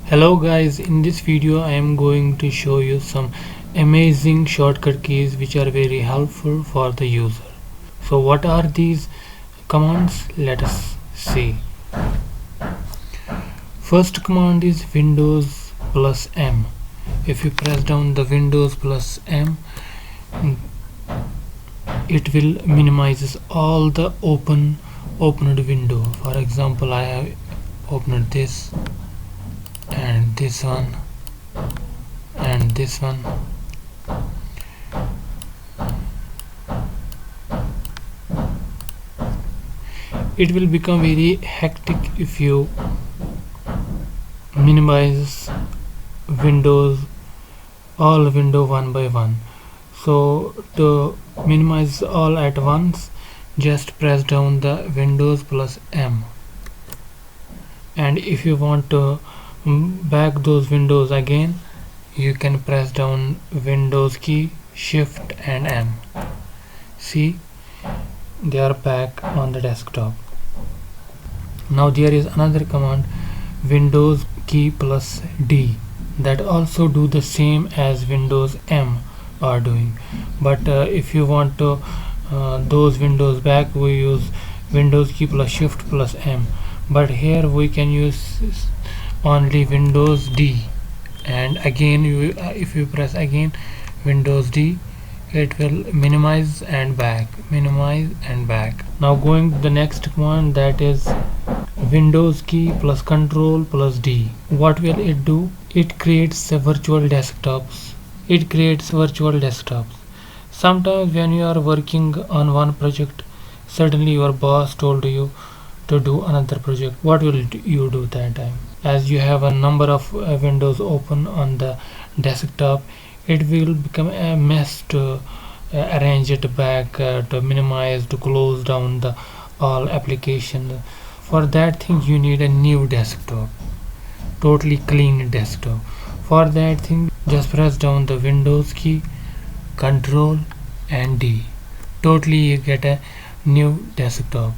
Hello guys, in this video I am going to show you some amazing shortcut keys which are very helpful for the user. So what are these commands? Let us see. First command is Windows plus M. If you press down the Windows plus M, it will minimize all the opened window. For example, I have opened this and this one and this one. It will become very hectic if you minimize all window one by one. So to minimize all at once, just press down the Windows plus M. And if you want to back those windows again, you can press down Windows key, Shift and M. See, they are back on the desktop. Now there is another command, Windows key plus D, that also do the same as Windows M are doing. But if you want to those windows back, we use Windows key plus Shift plus M. But here we can use only Windows D, and again if you press again Windows D, it will minimize and back, minimize and back. Now going to the next command, that is Windows key plus Control plus D. What will it do? It creates a virtual desktops. Sometimes when you are working on one project, suddenly your boss told you to do another project. What will you do that time? As you have a number of windows open on the desktop, it will become a mess to arrange it back, to minimize, to close down the all application. For that thing you need a new desktop, totally clean desktop. For that thing, just press down the Windows key, Control and D. Totally you get a new desktop.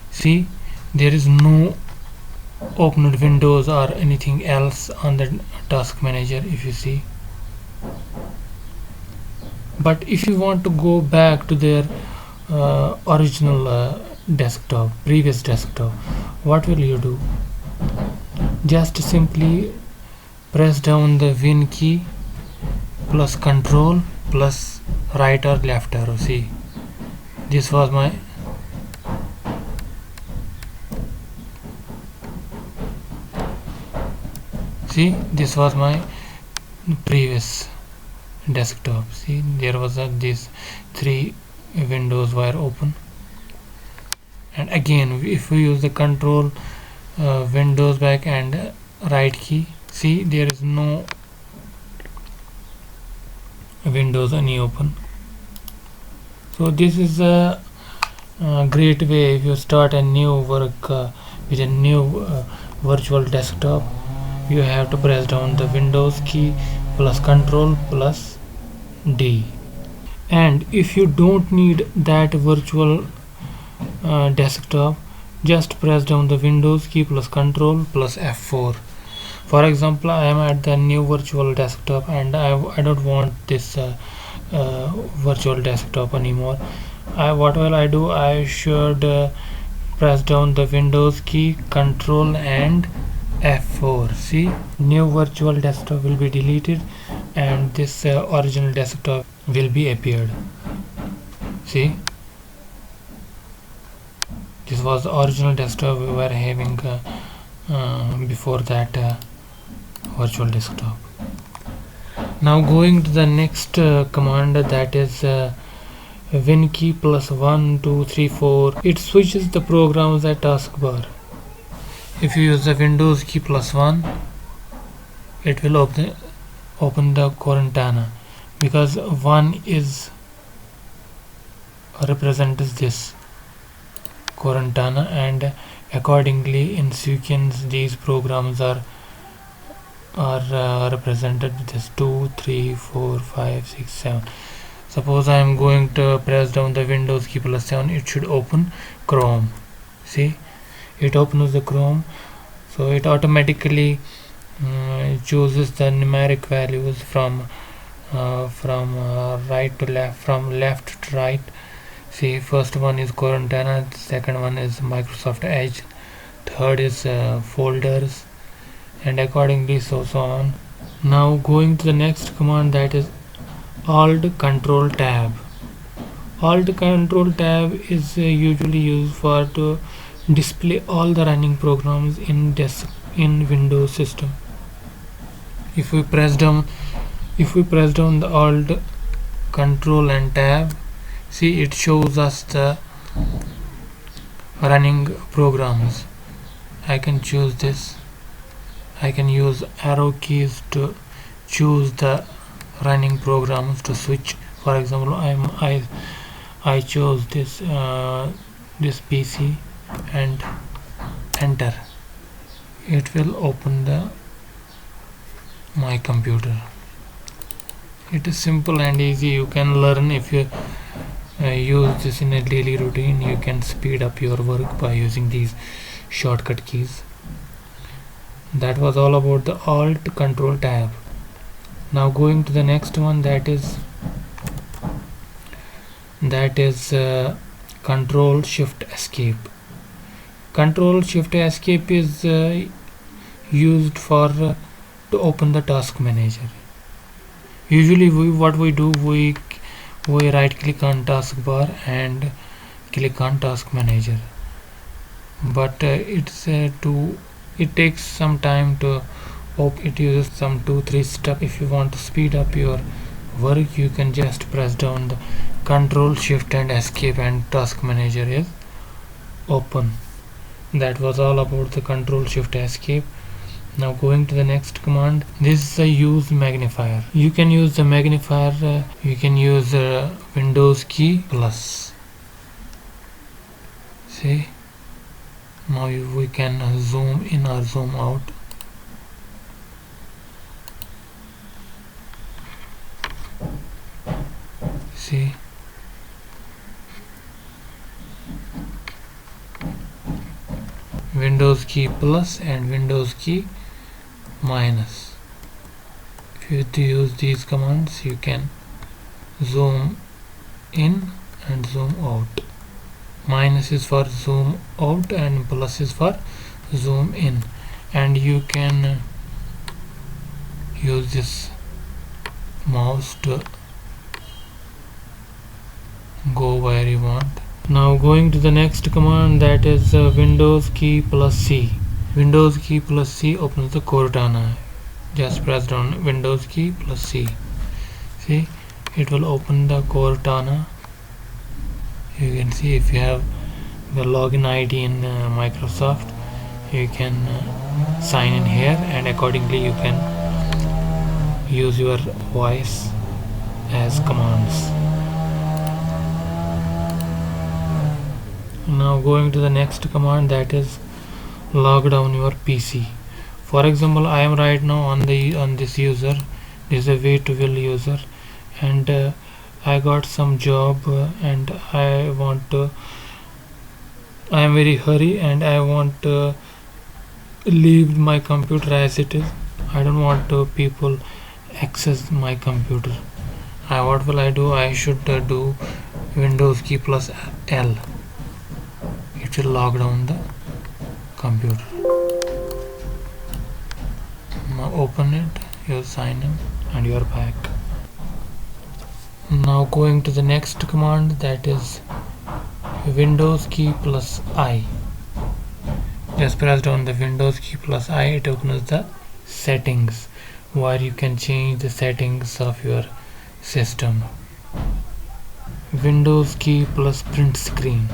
See, there is no opened windows or anything else on the task manager, if you see. But if you want to go back to their original previous desktop, what will you do? Just simply press down the Win key plus Control plus right or left arrow. See, this was my previous desktop. See, there was these three windows were open. And again, if we use the Control, Windows back and right key, see, there is no windows any open. So this is a great way. If you start a new work with a new virtual desktop, you have to press down the Windows key plus Control plus D. And if you don't need that virtual desktop, just press down the Windows key plus Control plus F4. For example, I am at the new virtual desktop and I don't want this virtual desktop anymore. What will I do? I should press down the Windows key, Control and F4. See, new virtual desktop will be deleted and this original desktop will be appeared. See, this was the original desktop we were having before that virtual desktop. Now going to the next command, that is Win key plus 1 2 3 4. It switches the programs at taskbar. If you use the Windows key plus 1, it will open the Cortana, because 1 is represents this Cortana, and accordingly in sequence these programs are represented with this 2 3 4 5 6 7. Suppose I am going to press down the Windows key plus 7, it should open Chrome. See, it opens the Chrome, so it automatically chooses the numeric values from right to left, from left to right. See, first one is Cortana, second one is Microsoft Edge, third is folders, and accordingly so on. Now going to the next command, that is Alt Control Tab. Alt Control Tab is usually used for to display all the running programs in Windows system. If we press down the Alt Control and Tab, see, it shows us the running programs. I can choose this. I can use arrow keys to choose the running programs to switch. For example, I chose this this PC and enter. It will open my computer. It is simple and easy. You can learn if you use this in a daily routine. You can speed up your work by using these shortcut keys. That was all about the Alt Control Tab. Now going to the next one, that is Control Shift Escape. Control Shift Escape is used for to open the task manager. Usually what we do, we right click on taskbar and click on task manager, but it takes some time to it uses some 2-3 steps. If you want to speed up your work, you can just press down the Control Shift and Escape and task manager is open. That was all about the Control Shift Escape. Now going to the next command, this is a use magnifier. You can use the magnifier, you can use Windows key plus. See, now we can zoom in or zoom out. See, Windows key plus and Windows key minus. If you use these commands, you can zoom in and zoom out. Minus is for zoom out and plus is for zoom in, and you can use this mouse to go where you want. Now going to the next command, that is Windows key plus C. Windows key plus C opens the Cortana. Just press down Windows key plus C. See, it will open the Cortana. You can see if you have the login ID in Microsoft, you can sign in here, and accordingly you can use your voice as commands. Now going to the next command, that is log down your PC. For example, I am right now on this user. This is a way-to-will user, and I got some job and I am very hurry and I want to leave my computer as it is. I don't want people access my computer. What will I do? I should do Windows key plus L. It will log down the computer. Now open it, you sign in and you are back. Now going to the next command, that is Windows key plus I. Just press down the Windows key plus I. It opens the settings where you can change the settings of your system. Windows key plus print screen.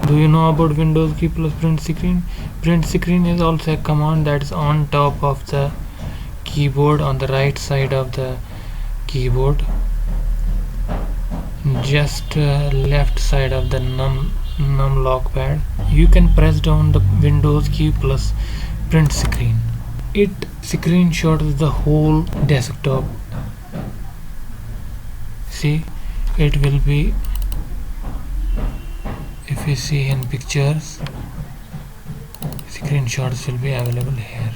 Do you know about Windows key plus print screen? Print screen is also a command that is on top of the keyboard, on the right side of the keyboard, just left side of the num pad. You can press down the Windows key plus print screen. It screenshots the whole desktop. See, it will be, if you see in pictures, screenshots will be available here.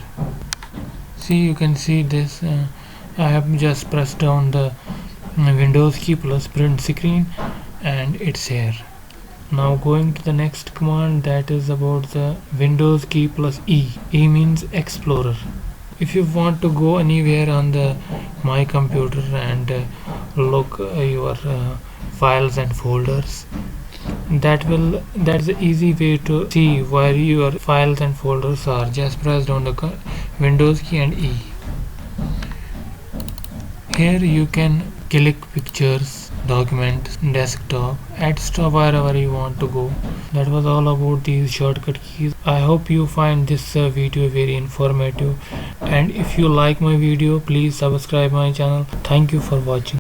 see, you can see this. I have just pressed down the Windows key plus print screen, and it's here. Now going to the next command, that is about the Windows key plus E. E means Explorer. If you want to go anywhere on the my computer and look your files and folders, that's the easy way to see where your files and folders are. Just press down the Windows key and E. Here you can click pictures, documents, desktop, add stuff wherever you want to go. That was all about these shortcut keys. I hope you find this video very informative, and if you like my video, please subscribe my channel. Thank you for watching.